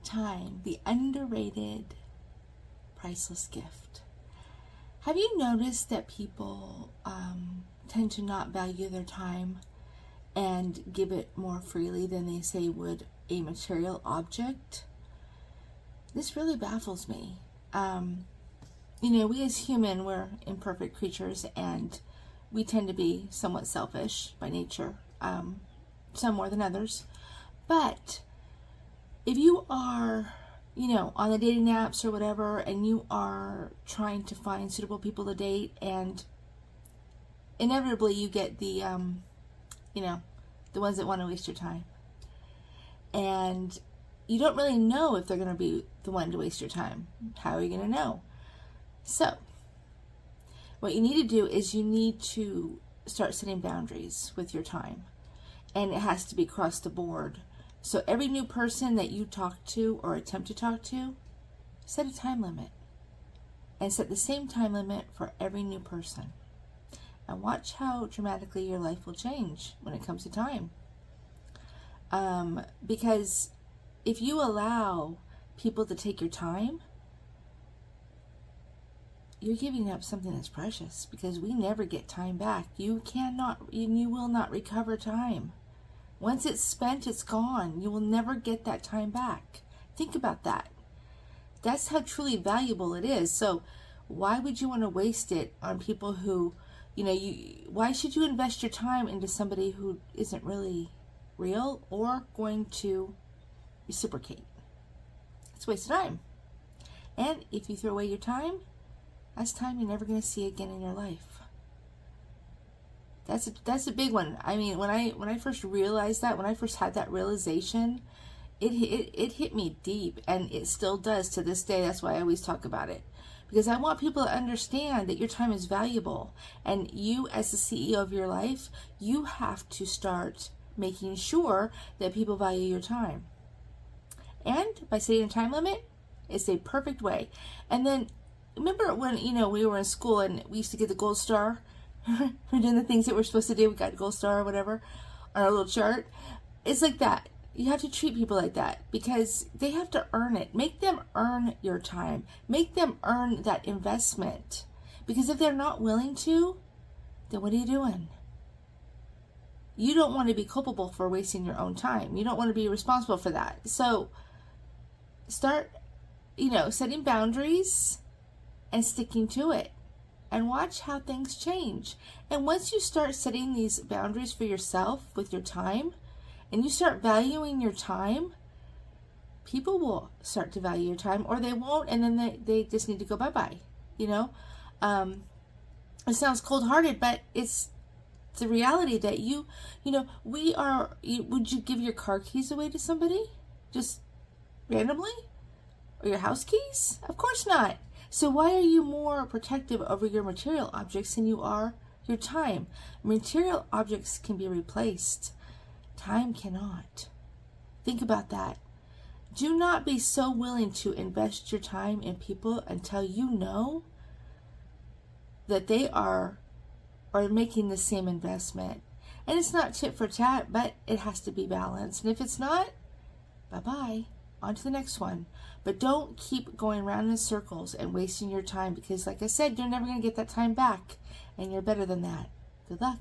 Time, the underrated, priceless gift. Have you noticed that people tend to not value their time and give it more freely than they say would a material object? This really baffles me. We as human, we're imperfect creatures, and we tend to be somewhat selfish by nature, some more than others. But if you are, on the dating apps or whatever, and you are trying to find suitable people to date, and inevitably you get the ones that want to waste your time. And you don't really know if they're going to be the one to waste your time. How are you going to know? So, what you need to do is you need to start setting boundaries with your time. And it has to be across the board. So every new person that you talk to or attempt to talk to, set a time limit. And set the same time limit for every new person. And watch how dramatically your life will change when it comes to time. Because if you allow people to take your time, you're giving up something that's precious, because we never get time back. You will not recover time. Once it's spent, it's gone. You will never get that time back. Think about that. That's how truly valuable it is. So why would you want to waste it on people who, why should you invest your time into somebody who isn't really real or going to reciprocate? It's a waste of time. And if you throw away your time, that's time you're never going to see again in your life. That's a big one. I mean, when I first realized that, when I first had that realization, it hit me deep, and it still does to this day. That's why I always talk about it, because I want people to understand that your time is valuable, and you, as the CEO of your life, you have to start making sure that people value your time. And by setting a time limit, it's a perfect way. And then remember when we were in school and we used to get the gold star. We're doing the things that we're supposed to do. We got a gold star or whatever on our little chart. It's like that. You have to treat people like that, because they have to earn it. Make them earn your time. Make them earn that investment. Because if they're not willing to, then what are you doing? You don't want to be culpable for wasting your own time. You don't want to be responsible for that. So start, setting boundaries and sticking to it. And watch how things change. And once you start setting these boundaries for yourself with your time, and you start valuing your time, people will start to value your time, or they won't, and then they just need to go bye-bye. It sounds cold-hearted, but it's the reality that would you give your car keys away to somebody? Just randomly? Or your house keys? Of course not. So why are you more protective over your material objects than you are your time? Material objects can be replaced. Time cannot. Think about that. Do not be so willing to invest your time in people until you know that they are making the same investment. And it's not tit for tat, but it has to be balanced. And if it's not, bye-bye. On to the next one. But don't keep going around in circles and wasting your time, because like I said, you're never going to get that time back, and you're better than that. Good luck.